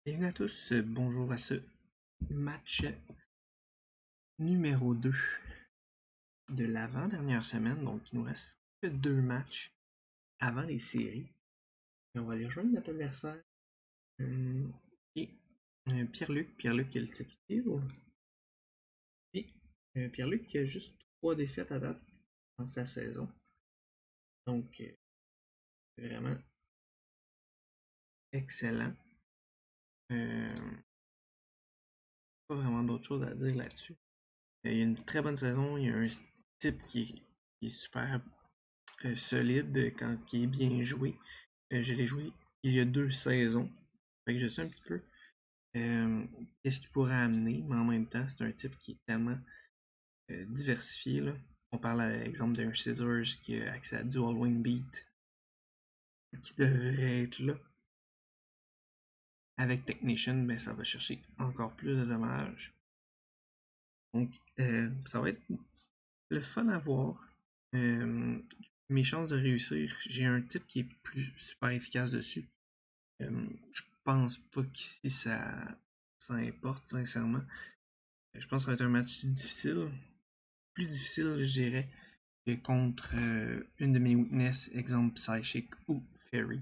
Bienvenue à tous, bonjour à ce match numéro 2 de l'avant-dernière semaine. Donc, il nous reste que 2 matchs avant les séries. Et on va aller rejoindre notre adversaire et Pierre-Luc. Pierre-Luc qui a le titre et Pierre-Luc qui a juste 3 défaites à date dans sa saison. Donc, c'est vraiment excellent. Pas vraiment d'autres choses à dire là-dessus. Il y a une très bonne saison, il y a un type qui est super solide qui est bien joué. Je l'ai joué il y a 2 saisons. Fait que je sais un petit peu qu'est-ce qu'il pourrait amener, mais en même temps, c'est un type qui est tellement diversifié. Là. On parle à l'exemple d'un Scissors qui a accès à Dual Wing Beat, qui devrait être là. Avec Technician, ben, ça va chercher encore plus de dommages. Donc, ça va être le fun à voir. Mes chances de réussir, j'ai un type qui est super efficace dessus. Je pense pas qu'ici ça importe, sincèrement. Je pense que ça va être un match difficile. Plus difficile, je dirais, que contre une de mes weaknesses, exemple Psychic ou Fairy.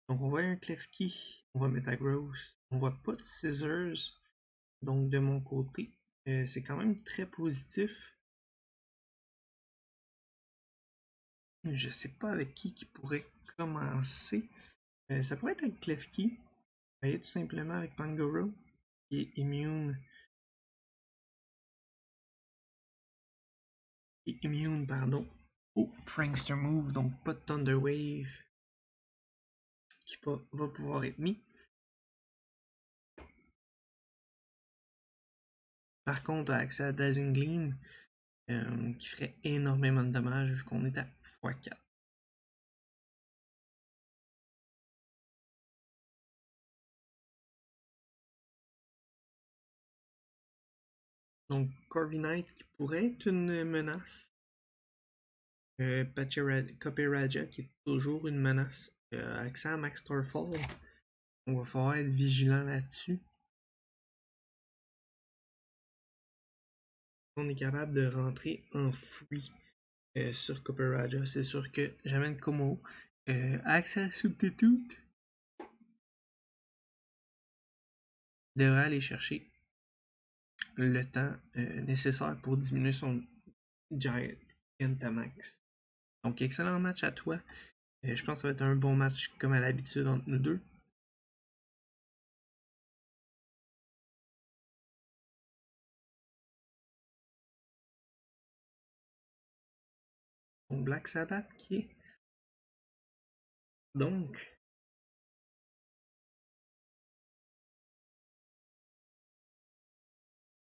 Donc on voit un Klefki, on voit Metagross, on voit pas de Scissors. Donc de mon côté, c'est quand même très positif. Je sais pas avec qui pourrait commencer. Ça pourrait être avec Klefki. Tout simplement avec Pangoro, qui est immune. Pardon, au Prankster Move, donc pas de Thunder Wave qui va pouvoir être mis. Par contre, accès à Dazzling Gleam, qui ferait énormément de dommages vu qu'on est à x4. Donc Corviknight qui pourrait être une menace. Copyraja qui est toujours une menace. Accès à Max Starfall, on va falloir être vigilant là-dessus. On est capable de rentrer en free sur Copyraja, c'est sûr que j'amène Como. Accès à Substitute devrait aller chercher le temps nécessaire pour diminuer son Gigantamax. Donc, excellent match à toi. Je pense que ça va être un bon match comme à l'habitude entre nous deux. Donc, Black Sabbath qui est. Donc,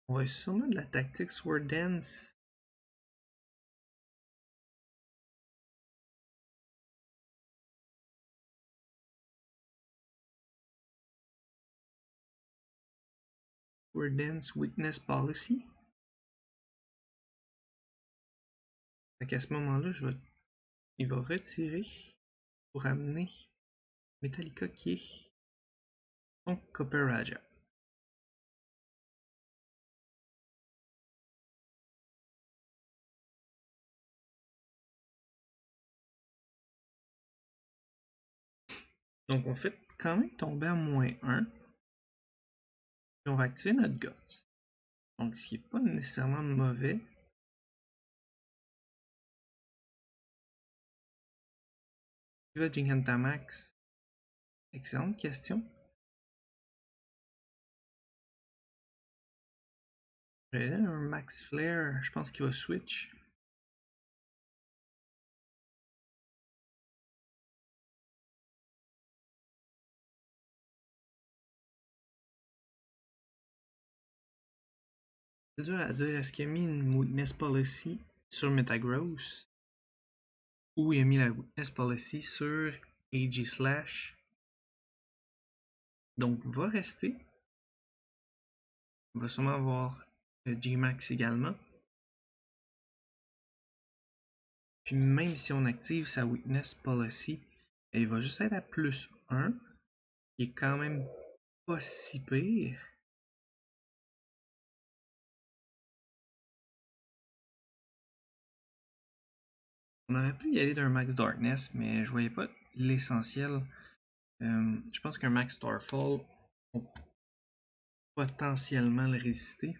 on va sûrement de la tactique Sword Dance. Sword Dance Weakness Policy. Fait qu'à ce moment-là, il va retirer pour amener Metallica qui est donc Copyraja. Donc on fait quand même tomber à -1. Puis on va activer notre Guts. Donc ce qui n'est pas nécessairement mauvais. Qui va Gigantamax? Excellente question. J'allais dire un Max Flare, je pense qu'il va switch. C'est dur à dire, est-ce qu'il a mis une Weakness Policy sur Metagross? Ou il a mis la Weakness Policy sur Aegislash? Donc va rester. On va sûrement avoir G-Max également. Puis même si on active sa Weakness Policy, il va juste être à +1, qui est quand même pas si pire. On aurait pu y aller d'un Max Darkness, mais je voyais pas l'essentiel. Je pense qu'un Max Starfall, on peut potentiellement le résister.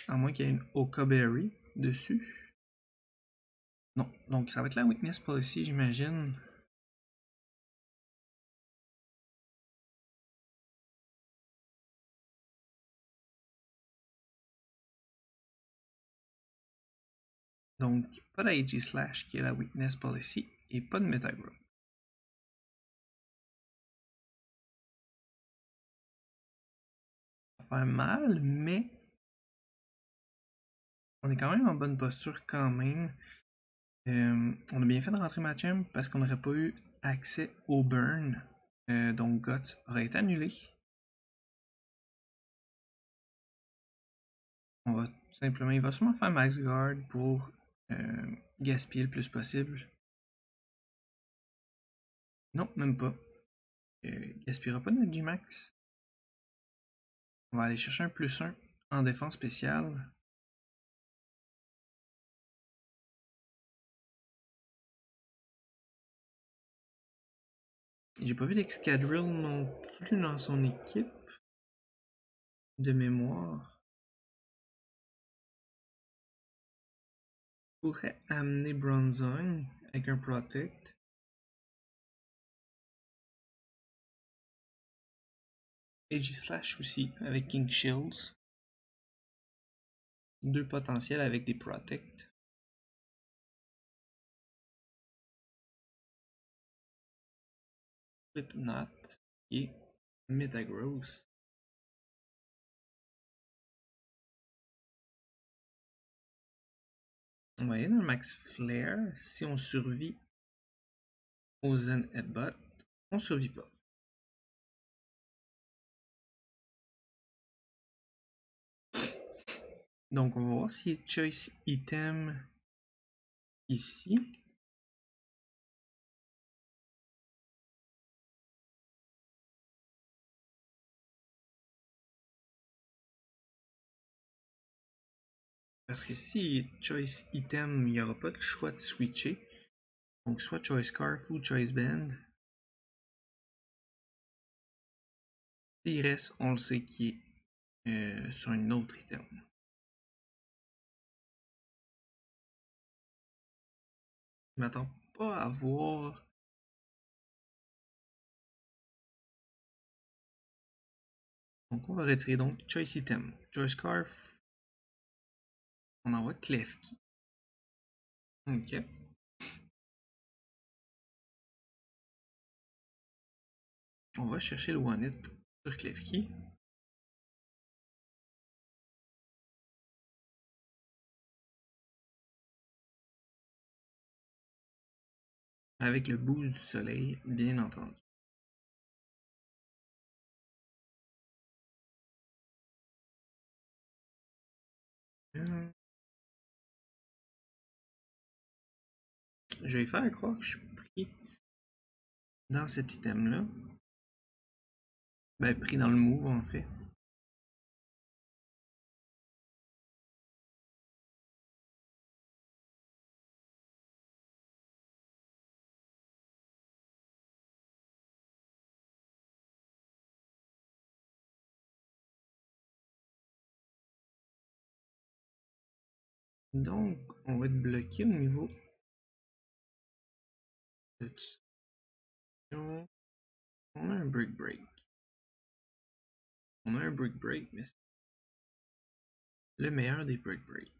À moins qu'il y ait une Okaberry dessus. Non, donc ça va être la Weakness Policy, j'imagine. Donc, pas d'AG Slash qui est la Weakness Policy et pas de Metagrow. Ça va faire mal, mais on est quand même en bonne posture quand même. On a bien fait de rentrer Machamp parce qu'on n'aurait pas eu accès au burn. Donc Guts aurait été annulé. On va simplement, il va sûrement faire Max Guard pour gaspiller le plus possible. Non, même pas. Il gaspillera pas notre G-Max. On va aller chercher un +1 en défense spéciale. J'ai pas vu d'Excadrill non plus dans son équipe. De mémoire. Pourrait amener Bronzong avec un Protect. Aegislash aussi avec King Shields. Deux potentiels avec des Protect. Slipknot et Metagross. On va aller dans le Max Flare. Si on survit au Zen Headbutt, on survit pas. Donc on va voir s'il y a Choice Item ici. Parce que si Choice Item, il n'y aura pas de choix de switcher. Donc soit Choice Scarf ou Choice Band. S'il reste, on le sait qu'il est sur une autre item. Je m'attends pas à voir. Donc on va retirer donc Choice Item. Choice Scarf. On envoie Klefki. Ok. On va chercher le One Hit sur Klefki. Avec le boost du soleil, bien entendu. Je vais faire croire que je suis pris dans cet item-là. Ben, pris dans le move, en fait. Donc, on va être bloqué au niveau de on a un Brick Break. On a un Brick Break, mais c'est le meilleur des Brick Break.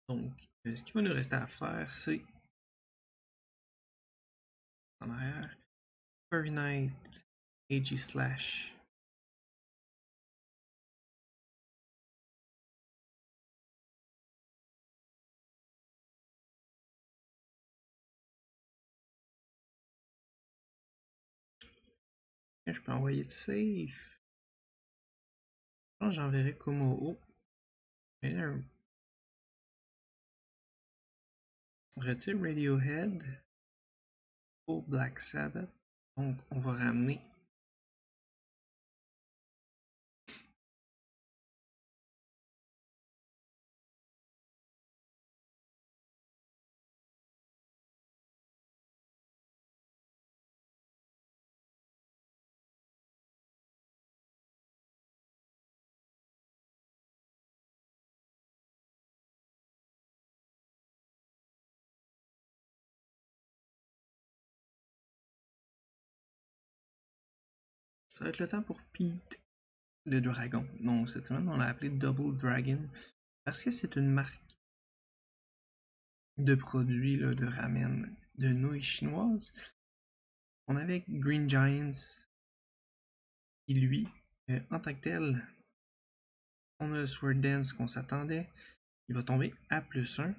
Donc, ce qui va nous rester à faire, c'est en arrière, Furry Knight, AG Slash. Je peux envoyer de safe. Je pense que j'enverrai Komodo. retire Radiohead pour Black Sabbath. Donc, on va ramener ça va être le temps pour Pete le Dragon. Donc, cette semaine, on l'a appelé Double Dragon parce que c'est une marque de produits là, de ramen de nouilles chinoises. On avait Green Giants qui, lui, en tant que tel, on a le Sword Dance qu'on s'attendait. Il va tomber à +1.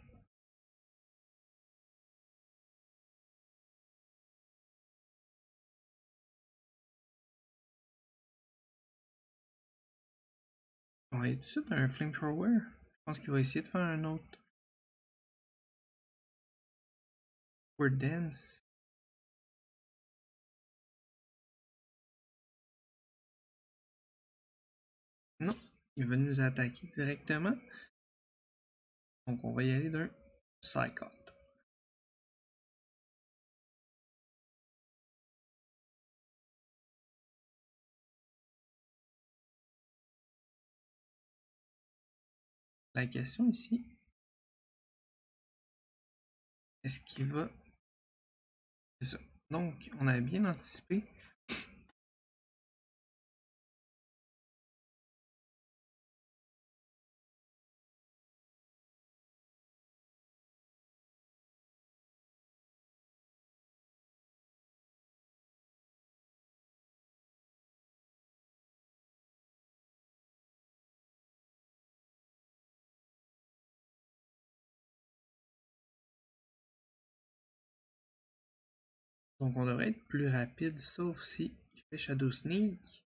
On va aller tout de suite à un Flamethrower. Je pense qu'il va essayer de faire un autre Sword Dance. Non, il va nous attaquer directement. Donc on va y aller d'un Psychot. La question ici, est-ce qu'il va... C'est ça. Donc, on a bien anticipé. Donc on devrait être plus rapide, sauf si il fait Shadow Sneak.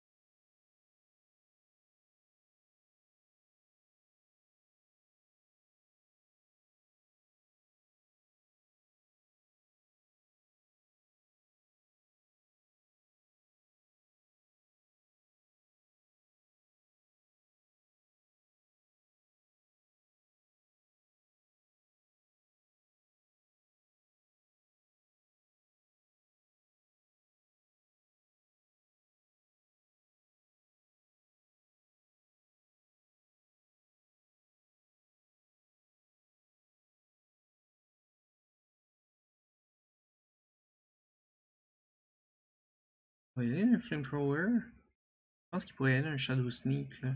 On va y aller un Flamethrower. Je pense qu'il pourrait y aller un Shadow Sneak. Là.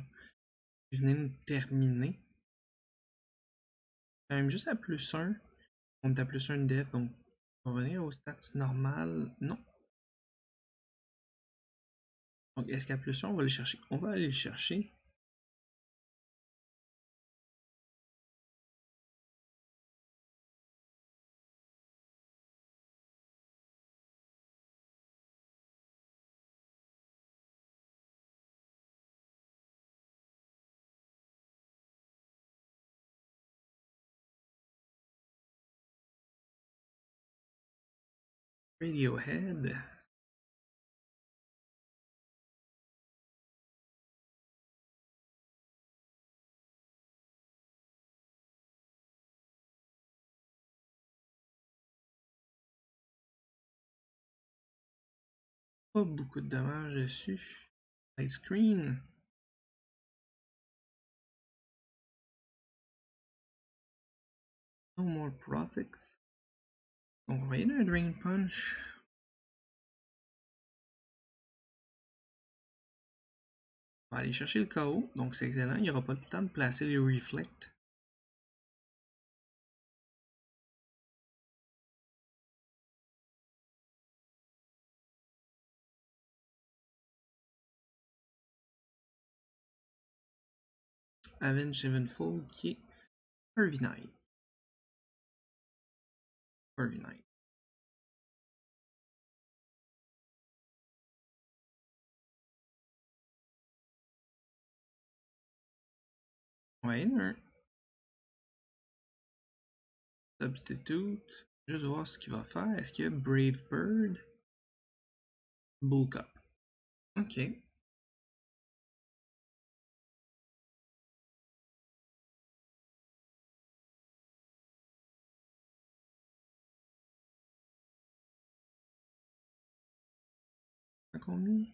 Il venait nous terminer. Quand même juste à +1. On est à +1 de death, donc on va revenir aux stats normales. Non. Donc est-ce qu'à +1 on va le chercher? On va aller le chercher. Radiohead. Pas beaucoup de dommages dessus. Light Screen. No more profits. Donc on va y aller un Drain Punch. On va aller chercher le KO, donc c'est excellent. Il n'y aura pas le temps de placer les Reflect. Avenged Sevenfold qui est Harvey Knight. Harvey Knight. Ouais, un Substitute. Juste voir ce qu'il va faire. Est-ce qu'il y a Brave Bird? Bull Cup. Ok. Combien?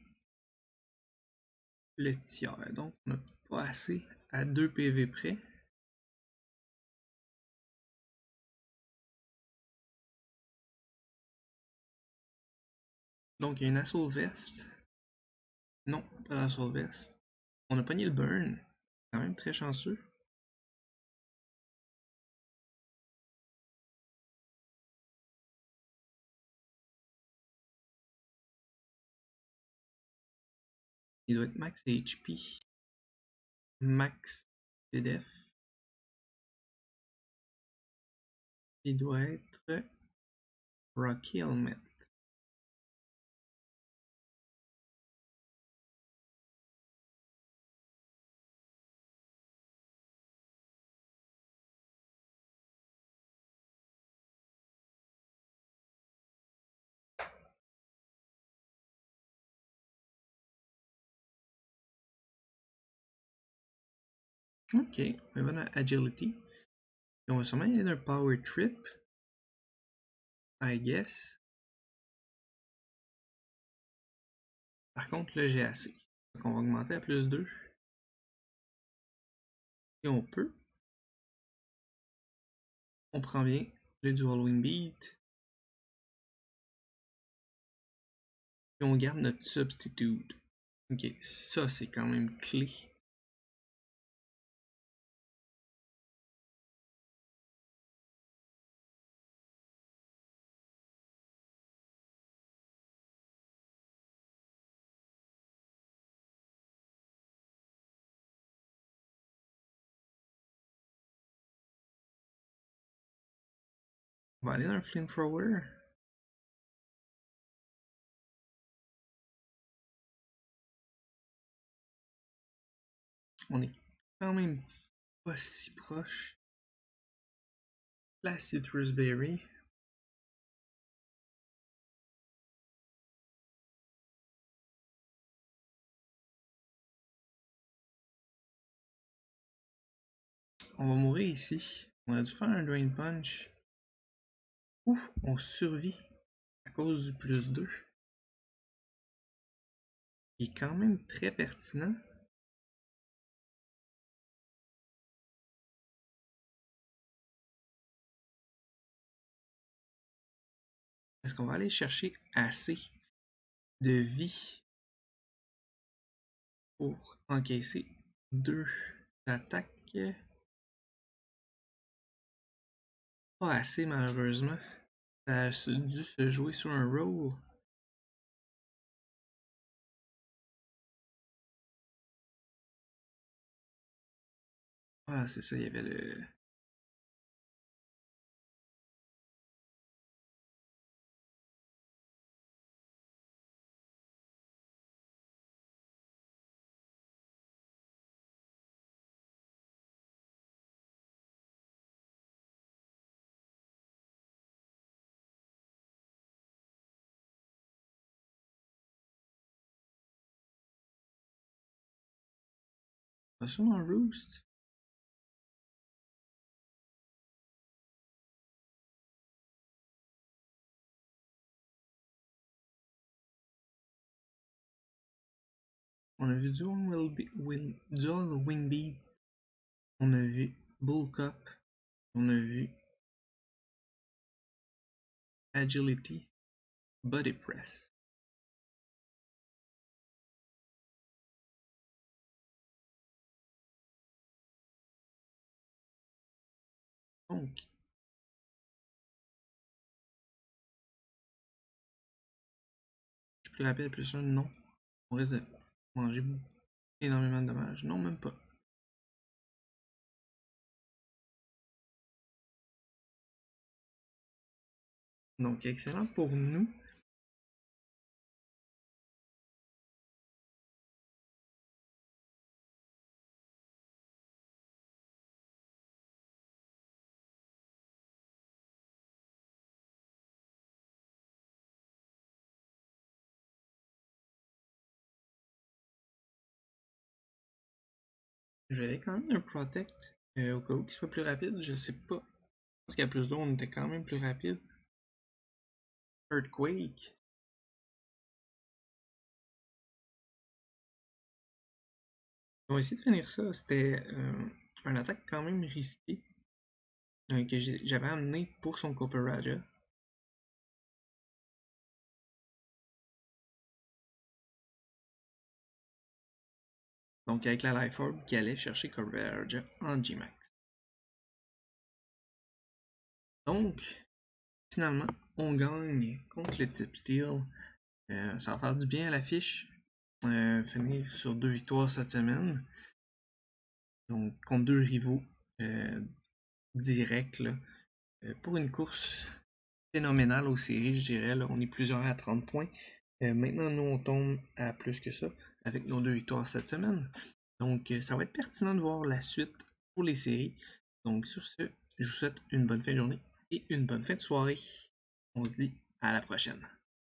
Le tiers. Donc, on n'a pas assez à 2 PV près. Donc, il y a une assaut veste. Non, pas l'assaut veste. On a pogné le burn. Quand même très chanceux. Il doit être max HP. Max PDF. Il doit être Rocky Helmet. Ok, on va dans Agility. Et on va sûrement aller d'un Power Trip. I guess. Par contre, là, j'ai assez. Donc, on va augmenter à plus 2. Si on peut. On prend bien le Dual Wing Beat. Et on garde notre Substitute. Ok, ça, c'est quand même clé. On va aller dans un Flamethrower. On est quand même pas si proche. La Citrus Berry. On va mourir ici. On a dû faire un Drain Punch. Ouf, on survit à cause du plus 2. Il est quand même très pertinent. Est-ce qu'on va aller chercher assez de vie pour encaisser 2 attaques? Pas assez malheureusement. Ça a dû se jouer sur un roll. Ah, c'est ça, il y avait le. Pas sûrement un Roost. On a vu Dual Wing Beat. On a vu Bull Cup. On a vu Agility. Body Press. Donc, je suis plus rapide, plus un, non. On risque de manger énormément de dommages. Non, même pas. Donc, excellent pour nous. Je vais quand même un Protect au cas où qu'il soit plus rapide. Je sais pas. Je pense qu'à plus d'eau, on était quand même plus rapide. Earthquake. On va essayer de finir ça. C'était une attaque quand même risquée que j'avais amené pour son Copper Raja. Donc avec la Life Orb qui allait chercher Copper Raja en G-Max. Donc, finalement, on gagne contre le type Steel. Ça va faire du bien à l'affiche. Finir sur 2 victoires cette semaine. Donc, contre 2 rivaux directs. Là, pour une course phénoménale aux séries, je dirais. Là, on est plusieurs à 30 points. Maintenant, nous, on tombe à plus que ça avec nos 2 victoires cette semaine. Donc, ça va être pertinent de voir la suite pour les séries. Donc, sur ce, je vous souhaite une bonne fin de journée et une bonne fin de soirée. On se dit à la prochaine.